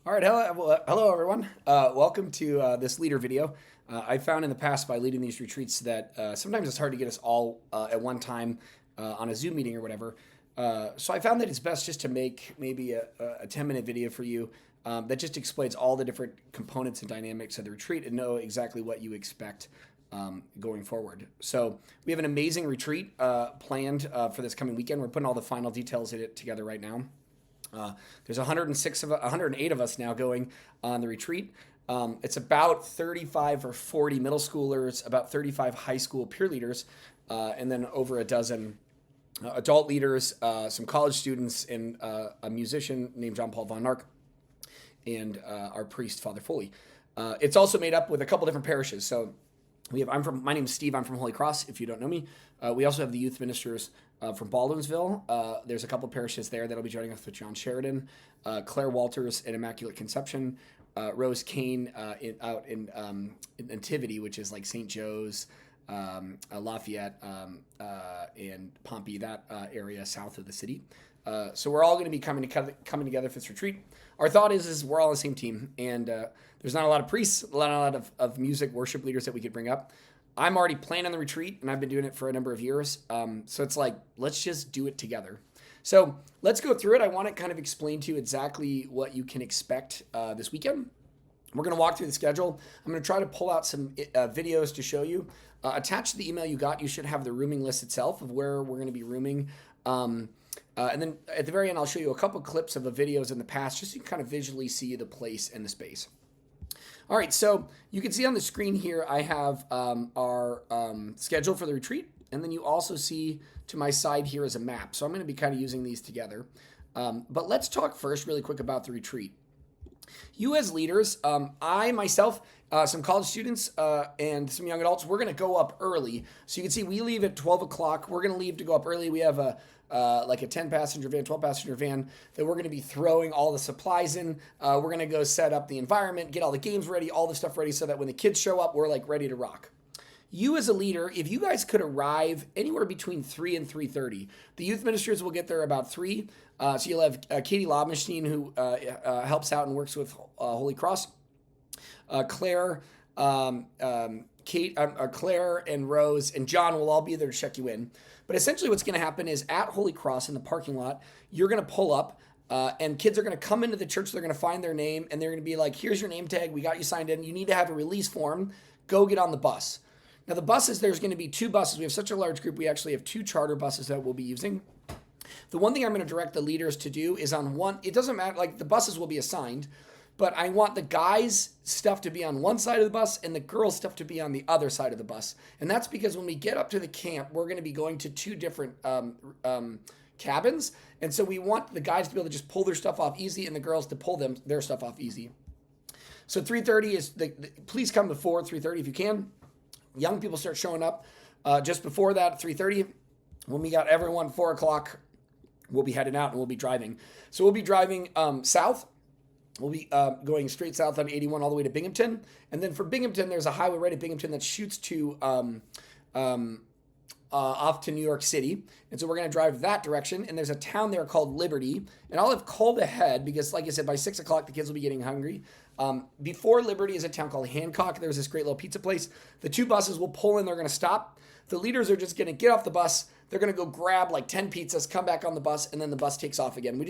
All right, hello everyone. Welcome to this leader video. I found in the past by leading these retreats that sometimes it's hard to get us all at one time on a Zoom meeting or whatever. So I found that it's best just to make maybe a 10-minute video for you that just explains all the different components and dynamics of the retreat and know exactly what you expect going forward. So we have an amazing retreat planned for this coming weekend. We're putting all the final details in it together right now. There's 108 of us now going on the retreat. It's about 35 or 40 middle schoolers, about 35 high school peer leaders, and then over a dozen adult leaders, some college students, and a musician named John Paul Von Nark, and our priest, Father Foley. It's also made up with a couple different parishes. So my name's Steve. I'm from Holy Cross, if you don't know me. We also have the youth ministers from Baldwinsville. There's a couple parishes there that'll be joining us with John Sheridan, Claire Walters at Immaculate Conception, Rose Kane out in Nativity, which is like St. Joe's, Lafayette, and Pompey, that area south of the city. So we're all going to be coming together for this retreat. Our thought is we're all on the same team, and there's not a lot of priests, not a lot of music worship leaders that we could bring up. I'm already planning the retreat, and I've been doing it for a number of years. So it's like, let's just do it together. So let's go through it. I want to kind of explain to you exactly what you can expect this weekend. We're going to walk through the schedule. I'm going to try to pull out some videos to show you. Attached to the email you got, you should have the rooming list itself of where we're going to be rooming. And then at the very end, I'll show you a couple clips of the videos in the past just so you can kind of visually see the place and the space. All right, so you can see on the screen here, I have our schedule for the retreat. And then you also see to my side here is a map. So I'm going to be kind of using these together. But let's talk first really quick about the retreat. You as leaders, I myself, some college students and some young adults, we're going to go up early. So you can see we leave at 12 o'clock. We're going to leave to go up early. We have like a 10-passenger van, 12-passenger van that we're going to be throwing all the supplies in. We're going to go set up the environment, get all the games ready, all the stuff ready so that when the kids show up, we're like ready to rock. You as a leader, if you guys could arrive anywhere between 3 and 3:30, the youth ministers will get there about 3. So you'll have Katie Lobmachine, who helps out and works with Holy Cross. Claire, Claire and Rose and John will all be there to check you in. But essentially what's going to happen is at Holy Cross in the parking lot, you're going to pull up and kids are going to come into the church. They're going to find their name and they're going to be like, here's your name tag. We got you signed in. You need to have a release form. Go get on the bus. Now the buses, there's going to be 2 buses. We have such a large group. We actually have 2 charter buses that we'll be using. The one thing I'm going to direct the leaders to do is on one, it doesn't matter, like the buses will be assigned, but I want the guys' stuff to be on one side of the bus and the girls' stuff to be on the other side of the bus. And that's because when we get up to the camp, we're going to be going to 2 different cabins. And so we want the guys to be able to just pull their stuff off easy and the girls to pull their stuff off easy. So 3:30 is, please come before 3:30 if you can. Young people start showing up just before that, 3:30. When we got everyone, 4 o'clock, we'll be heading out and we'll be driving. So we'll be driving south. We'll be going straight south on 81 all the way to Binghamton. And then for Binghamton, there's a highway right at Binghamton that shoots to off to New York City. And so we're going to drive that direction. And there's a town there called Liberty. And I'll have called ahead because, like I said, by 6 o'clock, the kids will be getting hungry. Before Liberty is a town called Hancock. There's this great little pizza place. The 2 buses will pull in. They're going to stop. The leaders are just going to get off the bus. They're going to go grab like 10 pizzas, come back on the bus, and then the bus takes off again.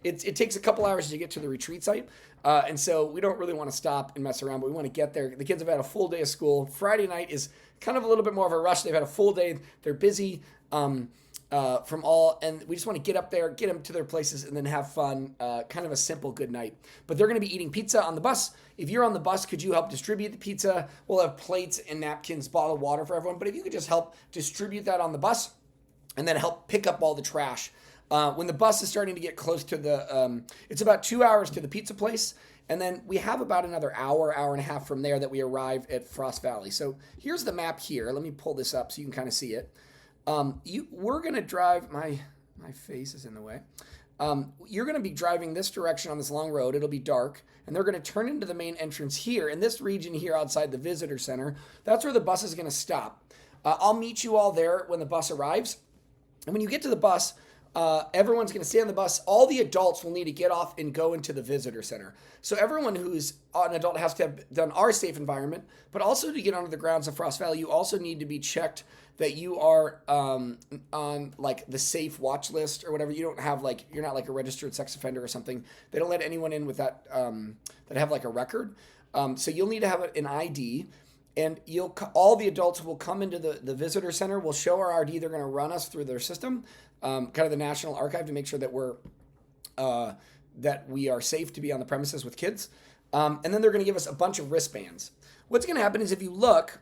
It takes a couple hours to get to the retreat site. And so we don't really want to stop and mess around, but we want to get there. The kids have had a full day of school. Friday night is kind of a little bit more of a rush. They've had a full day. They're busy and we just want to get up there, get them to their places, and then have fun. Kind of a simple good night. But they're going to be eating pizza on the bus. If you're on the bus, could you help distribute the pizza? We'll have plates and napkins, bottled water for everyone. But if you could just help distribute that on the bus, and then help pick up all the trash. When the bus is starting to get close to the, it's about 2 hours to the pizza place. And then we have about another hour and a half from there that we arrive at Frost Valley. So here's the map here. Let me pull this up so you can kind of see it. We're going to drive, my face is in the way. You're going to be driving this direction on this long road. It'll be dark. And they're going to turn into the main entrance here. In this region here outside the visitor center, that's where the bus is going to stop. I'll meet you all there when the bus arrives. And when you get to the bus, everyone's going to stay on the bus. All the adults will need to get off and go into the visitor center. So everyone who's an adult has to have done our safe environment, but also to get onto the grounds of Frost Valley, you also need to be checked that you are on like the safe watch list or whatever. You don't have like, you're not like a registered sex offender or something. They don't let anyone in with that that have like a record. So you'll need to have an ID. And all the adults will come into the visitor center. We'll show our ID. They're going to run us through their system, kind of the National Archive, to make sure that we are safe to be on the premises with kids. And then they're going to give us a bunch of wristbands. What's going to happen is, if you look,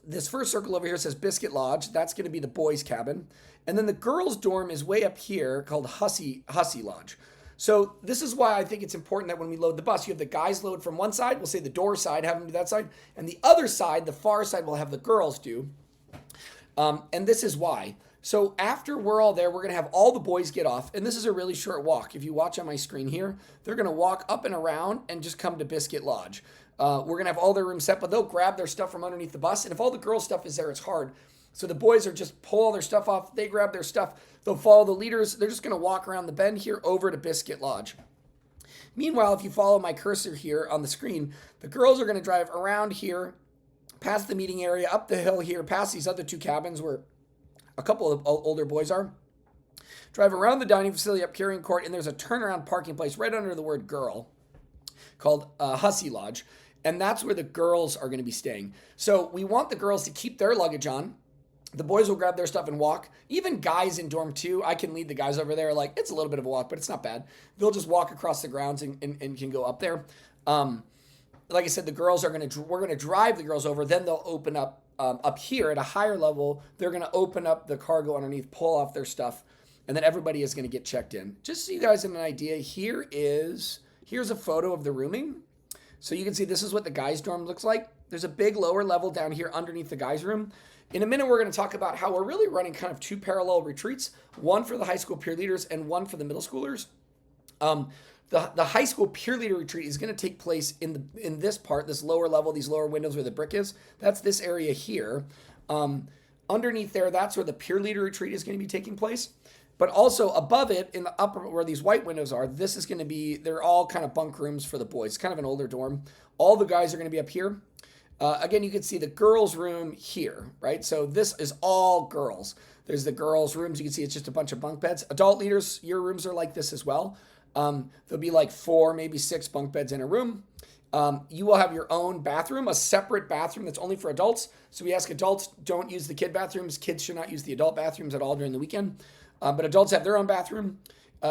this first circle over here says Biscuit Lodge. That's going to be the boys' cabin. And then the girls' dorm is way up here, called Hussy Lodge. So this is why I think it's important that when we load the bus, you have the guys load from one side, we'll say the door side, have them do that side, and the other side, the far side, we'll have the girls do. And this is why. So after we're all there, we're going to have all the boys get off, and this is a really short walk. If you watch on my screen here, they're going to walk up and around and just come to Biscuit Lodge. We're going to have all their rooms set, but they'll grab their stuff from underneath the bus, and if all the girls' stuff is there, it's hard. So the boys are just pull all their stuff off, they grab their stuff, they'll follow the leaders, they're just going to walk around the bend here over to Biscuit Lodge. Meanwhile, if you follow my cursor here on the screen, the girls are going to drive around here, past the meeting area, up the hill here, past these other two cabins where a couple of older boys are, drive around the dining facility up Carrying Court, and there's a turnaround parking place right under the word girl called Hussy Lodge, and that's where the girls are going to be staying. So we want the girls to keep their luggage on. The boys will grab their stuff and walk. Even guys in dorm 2, I can lead the guys over there. Like, it's a little bit of a walk, but it's not bad. They'll just walk across the grounds and can go up there. Like I said, the girls we're going to drive the girls over. Then they'll open up here at a higher level. They're going to open up the cargo underneath, pull off their stuff, and then everybody is going to get checked in. Just so you guys have an idea, here's a photo of the rooming. So you can see this is what the guys' dorm looks like. There's a big lower level down here underneath the guys' room. In a minute, we're going to talk about how we're really running kind of 2 parallel retreats, one for the high school peer leaders and one for the middle schoolers. The high school peer leader retreat is going to take place in this part, this lower level, these lower windows where the brick is. That's this area here. Underneath there, that's where the peer leader retreat is going to be taking place. But also above it, in the upper where these white windows are, this is going to be, they're all kind of bunk rooms for the boys. It's kind of an older dorm. All the guys are going to be up here. Again, you can see the girls' room here, right? So this is all girls. There's the girls' rooms. You can see it's just a bunch of bunk beds. Adult leaders, your rooms are like this as well. There'll be like 4, maybe 6 bunk beds in a room. You will have your own bathroom, a separate bathroom that's only for adults. So we ask adults, don't use the kid bathrooms. Kids should not use the adult bathrooms at all during the weekend. But adults have their own bathroom.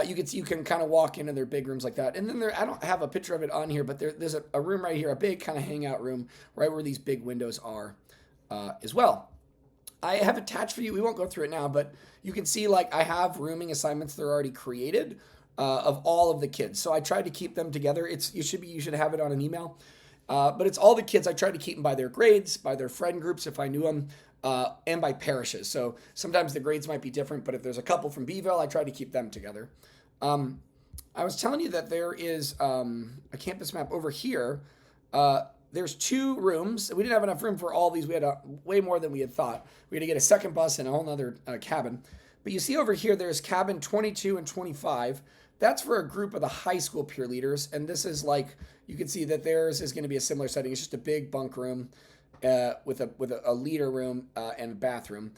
You can kind of walk into their big rooms like that. And then I don't have a picture of it on here, but there's a room right here, a big kind of hangout room right where these big windows are as well. I have attached for you, we won't go through it now, but you can see like I have rooming assignments that are already created of all of the kids. So I tried to keep them together. You should have it on an email. But it's all the kids. I tried to keep them by their grades, by their friend groups if I knew them, and by parishes. So sometimes the grades might be different, but if there's a couple from Beeville, I try to keep them together. I was telling you that there is a campus map over here. There's 2 rooms. We didn't have enough room for all these. We had way more than we had thought. We had to get a second bus and a whole other cabin. But you see over here, there's cabin 22 and 25. That's for a group of the high school peer leaders. And this is like, you can see that theirs is going to be a similar setting. It's just a big bunk room with a leader room and a bathroom.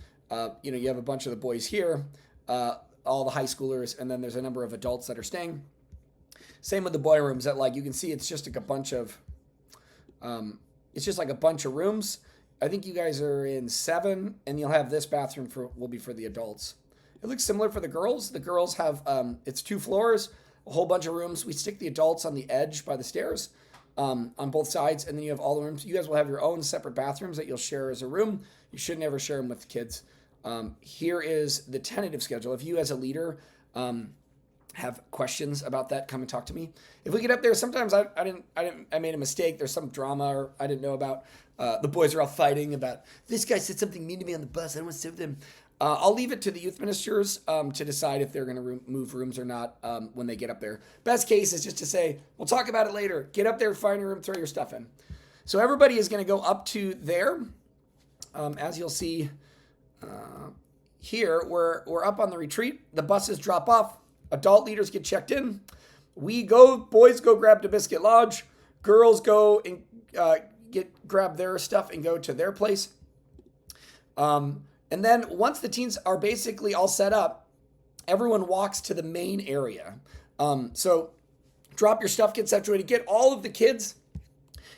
You have a bunch of the boys here, all the high schoolers, and then there's a number of adults that are staying. Same with the boy rooms that you can see it's just like a bunch of, rooms. I think you guys are in 7, and you'll have this bathroom will be for the adults. It looks similar for the girls. The girls have, it's 2 floors, a whole bunch of rooms. We stick the adults on the edge by the stairs on both sides, and then you have all the rooms. You guys will have your own separate bathrooms that you'll share as a room. You should never share them with the kids. Here is the tentative schedule. If you as a leader have questions about that, come and talk to me. If we get up there, sometimes I made a mistake. There's some drama or I didn't know about. The boys are all fighting about, this guy said something mean to me on the bus. I don't want to sit with him. I'll leave it to the youth ministers to decide if they're going to move rooms or not when they get up there. Best case is just to say, we'll talk about it later. Get up there, find your room, throw your stuff in. So everybody is going to go up to there. As you'll see here, we're up on the retreat. The buses drop off. Adult leaders get checked in. Boys go grab the Biscuit Lodge. Girls go and grab their stuff and go to their place. And then once the teens are basically all set up, everyone walks to the main area. So drop your stuff, get situated, get all of the kids.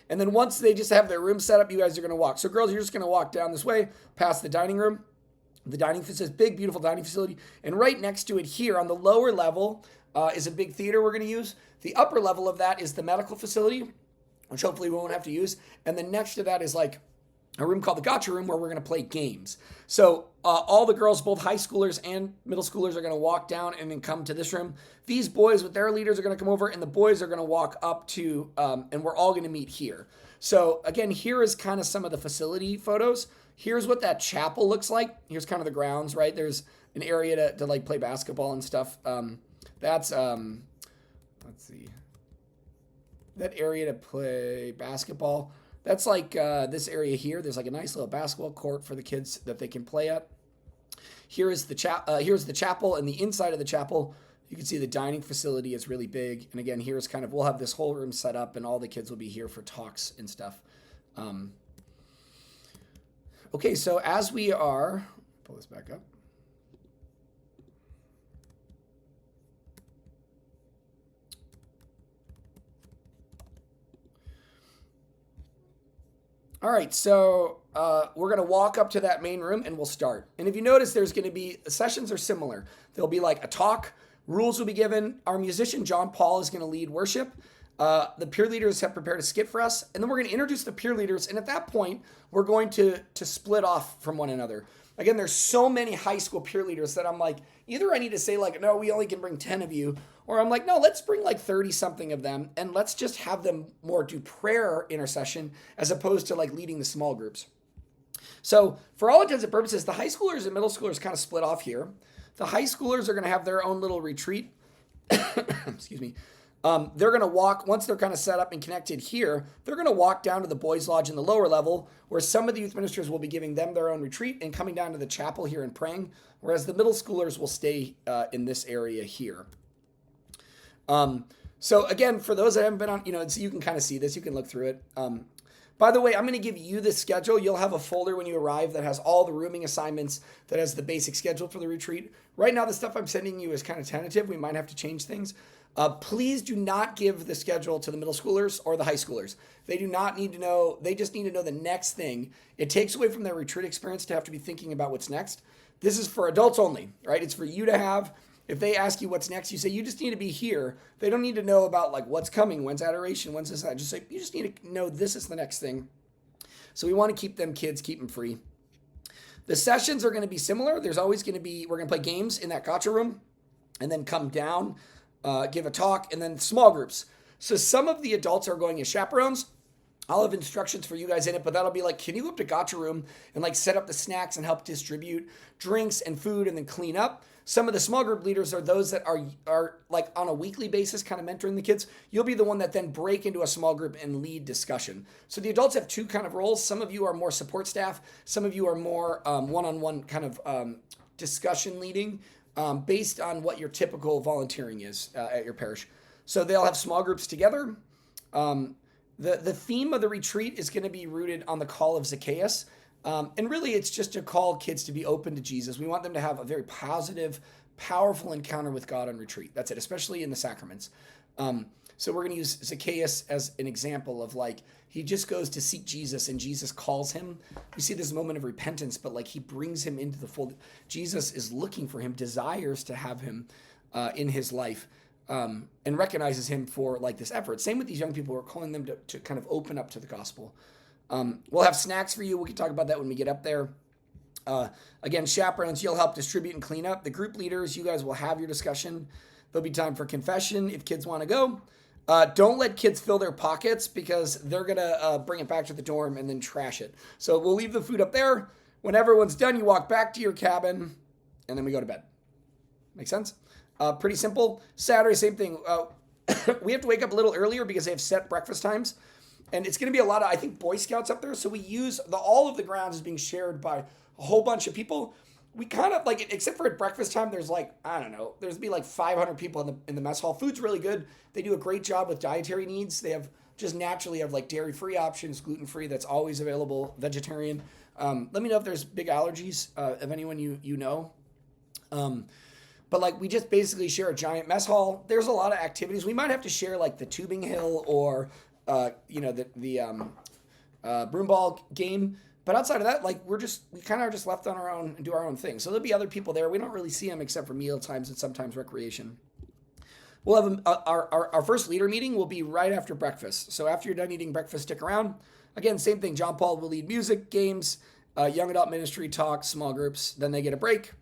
And then once they just have their room set up, you guys are going to walk. So girls, you're just going to walk down this way, past the dining room. The dining facility, big, beautiful dining facility. And right next to it here on the lower level is a big theater we're going to use. The upper level of that is the medical facility, which hopefully we won't have to use. And then next to that is like a room called the Gotcha Room where we're going to play games. So all the girls, both high schoolers and middle schoolers, are going to walk down and then come to this room. These boys with their leaders are going to come over, and the boys are going to walk up to, and we're all going to meet here. So again, here is kind of some of the facility photos. Here's what that chapel looks like. Here's kind of the grounds, right? There's an area to like play basketball and stuff. Let's see. That area to play basketball. That's like this area here. There's like a nice little basketball court for the kids that they can play at. Here's the chapel, and the inside of the chapel, you can see the dining facility is really big. And again, here's kind of, we'll have this whole room set up, and all the kids will be here for talks and stuff. Okay, so as we are, pull this back up. All right, so we're going to walk up to that main room and we'll start. And if you notice, there's going to be, sessions are similar. There'll be like a talk, rules will be given. Our musician, John Paul, is going to lead worship. The peer leaders have prepared a skit for us, and then we're going to introduce the peer leaders. And at that point, we're going to split off from one another. Again, there's so many high school peer leaders that I'm like, either I need to say like, no, we only can bring 10 of you, or I'm like, no, let's bring like 30 something of them, and let's just have them more do prayer intercession as opposed to like leading the small groups. So for all intents and purposes, the high schoolers and middle schoolers kind of split off here. The high schoolers are going to have their own little retreat. Excuse me. They're going to walk, once they're kind of set up and connected here, they're going to walk down to the boys' lodge in the lower level, where some of the youth ministers will be giving them their own retreat and coming down to the chapel here and praying, whereas the middle schoolers will stay in this area here. So again, for those that haven't been on, so you can kind of see this, you can look through it. By the way, I'm going to give you the schedule. You'll have a folder when you arrive that has all the rooming assignments, that has the basic schedule for the retreat. Right now, the stuff I'm sending you is kind of tentative. We might have to change things. Please do not give the schedule to the middle schoolers or the high schoolers. They do not need to know. They just need to know the next thing. It takes away from their retreat experience to have to be thinking about what's next. This is for adults only, right? It's for you to have. If they ask you what's next, you say, you just need to be here. They don't need to know about like what's coming, when's adoration, when's this, that. Just say, you just need to know this is the next thing. So we want to keep them kids, keep them free. The sessions are going to be similar. There's always going to be, we're going to play games in that gotcha room and then come down, give a talk, and then small groups. So some of the adults are going as chaperones. I'll have instructions for you guys in it, but that'll be like, can you go up to gotcha room and like set up the snacks and help distribute drinks and food and then clean up? Some of the small group leaders are those that are like on a weekly basis kind of mentoring the kids. You'll be the one that then break into a small group and lead discussion. So the adults have two kind of roles. Some of you are more support staff. Some of you are more one-on-one kind of discussion leading based on what your typical volunteering is at your parish. So they'll have small groups together. The theme of the retreat is going to be rooted on the call of Zacchaeus. And really, it's just to call kids to be open to Jesus. We want them to have a very positive, powerful encounter with God on retreat. That's it, especially in the sacraments. So we're going to use Zacchaeus as an example of like, he just goes to seek Jesus and Jesus calls him. We see this moment of repentance, but like he brings him into the fold. Jesus is looking for him, desires to have him in his life. And recognizes him for like this effort. Same with these young people. We're calling them to kind of open up to the gospel. We'll have snacks for you. We can talk about that when we get up there. Again, chaperones, you'll help distribute and clean up. The group leaders, you guys will have your discussion. There'll be time for confession if kids want to go. Don't let kids fill their pockets because they're going to bring it back to the dorm and then trash it. So we'll leave the food up there. When everyone's done, you walk back to your cabin and then we go to bed. Make sense? Pretty simple. Saturday, same thing. We have to wake up a little earlier because they have set breakfast times. And it's going to be a lot of, I think, Boy Scouts up there. So we use all of the grounds is being shared by a whole bunch of people. we kind of like, except for at breakfast time, there's like, I don't know, there's be like 500 people in the mess hall. Food's really good. They do a great job with dietary needs. They have just naturally have like dairy-free options, gluten-free, that's always available, vegetarian. Let me know if there's big allergies, of anyone you know. But like, we just basically share a giant mess hall. There's a lot of activities. We might have to share like the tubing hill or, the broomball game. But outside of that, like, we kind of are just left on our own and do our own thing. So there'll be other people there. We don't really see them except for meal times and sometimes recreation. We'll have our first leader meeting will be right after breakfast. So after you're done eating breakfast, stick around. Again, same thing. John Paul will lead music, games, young adult ministry, talks, small groups. Then they get a break.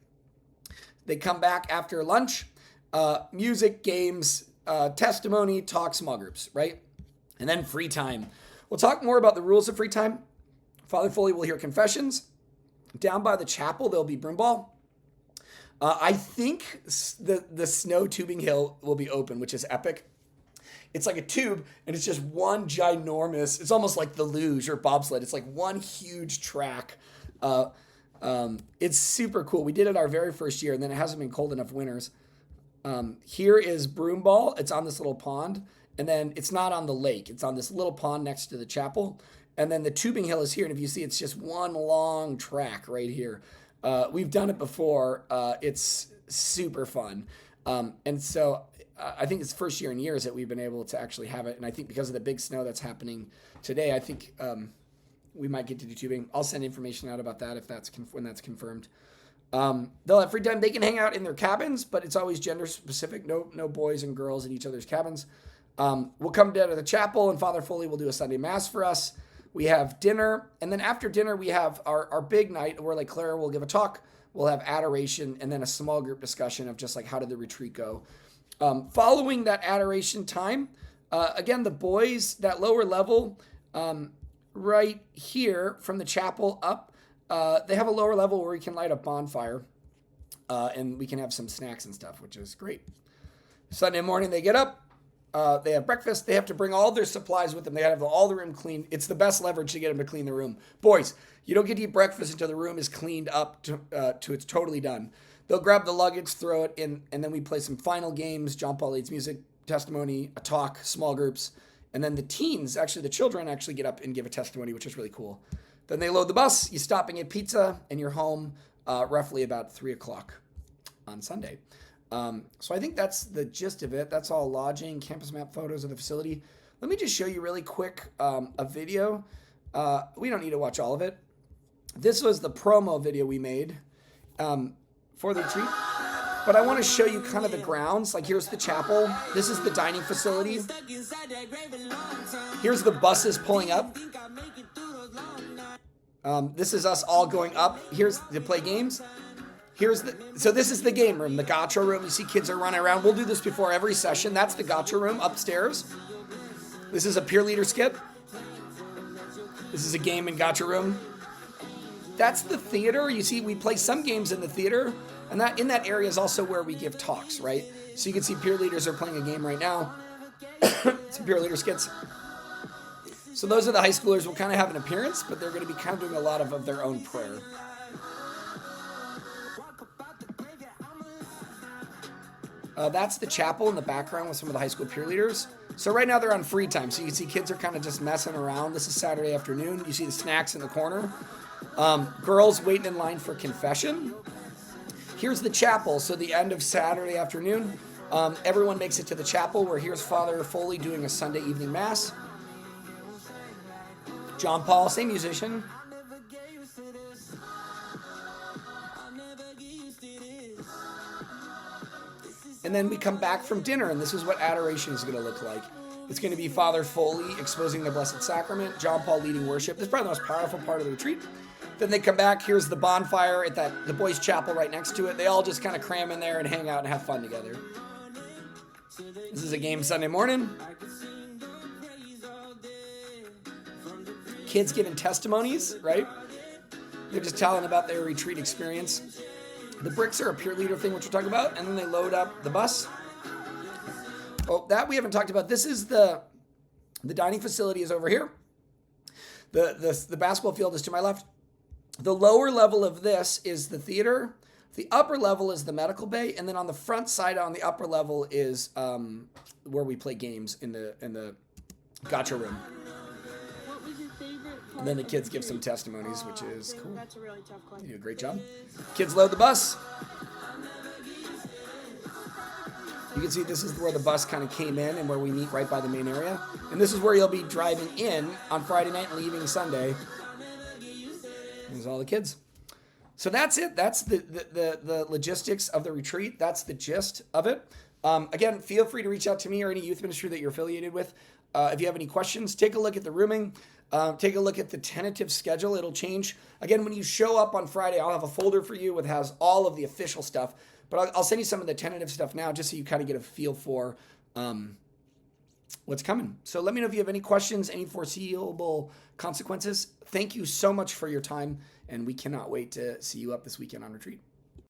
They come back after lunch, music, games, testimony, talk, small groups, right? And then free time. We'll talk more about the rules of free time. Father Foley will hear confessions. Down by the chapel, there'll be broomball. I think the snow tubing hill will be open, which is epic. It's like a tube, and it's just one ginormous, it's almost like the luge or bobsled. It's like one huge track. It's super cool. We did it our very first year, and then it hasn't been cold enough winters. Here is broomball. It's on this little pond, and then it's not on the lake. It's on this little pond next to the chapel. And then the tubing hill is here, and if you see, it's just one long track right here. We've done it before. It's super fun. And so I think it's the first year in years that we've been able to actually have it. And I think because of the big snow that's happening today, I think we might get to do tubing. I'll send information out about that when that's confirmed. They'll have free time. They can hang out in their cabins, but it's always gender specific. No boys and girls in each other's cabins. We'll come down to the chapel, and Father Foley will do a Sunday Mass for us. We have dinner, and then after dinner, we have our big night where like Clara will give a talk. We'll have adoration, and then a small group discussion of just like how did the retreat go. Following that adoration time, again, the boys, that lower level, right here from the chapel up, they have a lower level where we can light a bonfire, and we can have some snacks and stuff, which is great. Sunday morning, they get up. They have breakfast. They have to bring all their supplies with them. They got to have all the room clean. It's the best leverage to get them to clean the room. Boys, you don't get to eat breakfast until the room is cleaned up to it's totally done. They'll grab the luggage, throw it in, and then we play some final games. John Paul leads music, testimony, a talk, small groups. And then the teens, actually the children, actually get up and give a testimony, which is really cool. Then they load the bus. You stop and get pizza, and you're home roughly about 3 o'clock on Sunday. So I think that's the gist of it. That's all lodging, campus map photos of the facility. Let me just show you really quick a video. We don't need to watch all of it. This was the promo video we made for the retreat. But I want to show you kind of the grounds. Like here's the chapel. This is the dining facility. Here's the buses pulling up. This is us all going up. Here's to play games. So this is the game room, the gotcha room. You see kids are running around. We'll do this before every session. That's the gotcha room upstairs. This is a peer leader skip. This is a game and gotcha room. That's the theater. You see, we play some games in the theater, and that in that area is also where we give talks, right? So you can see peer leaders are playing a game right now. Some peer leader skits. So those are the high schoolers. Will kind of have an appearance, but they're going to be kind of doing a lot of their own prayer. That's the chapel in the background with some of the high school peer leaders. So right now they're on free time. So you can see kids are kind of just messing around. This is Saturday afternoon. You see the snacks in the corner. Girls waiting in line for confession. Here's the chapel. So the end of Saturday afternoon, everyone makes it to the chapel where here's Father Foley doing a Sunday evening mass. John Paul, same musician. And then we come back from dinner, and this is what adoration is going to look like. It's going to be Father Foley exposing the Blessed Sacrament, John Paul leading worship. This is probably the most powerful part of the retreat. Then they come back. Here's the bonfire at the boys' chapel right next to it. They all just kind of cram in there and hang out and have fun together. This is a game Sunday morning. Kids giving testimonies, right? They're just telling about their retreat experience. The bricks are a peer leader thing, which we're talking about, and then they load up the bus. Oh, that we haven't talked about. This is the dining facility is over here. The basketball field is to my left. The lower level of this is the theater, The upper level is the medical bay, and then on the front side, on the upper level, is where we play games in the gotcha room. What was your favorite part? And then the kids give some testimonies, which is cool. That's a really tough question. You do a great job. Kids load the bus. You can see this is where the bus kind of came in and where we meet right by the main area. And this is where you'll be driving in on Friday night and leaving Sunday. There's all the kids. So that's it. That's the logistics of the retreat. That's the gist of it. Again, feel free to reach out to me or any youth ministry that you're affiliated with. If you have any questions, take a look at the rooming. Take a look at the tentative schedule. It'll change. Again, when you show up on Friday, I'll have a folder for you that has all of the official stuff. But I'll send you some of the tentative stuff now just so you kind of get a feel for what's coming. So let me know if you have any questions, any foreseeable consequences. Thank you so much for your time, and we cannot wait to see you up this weekend on retreat.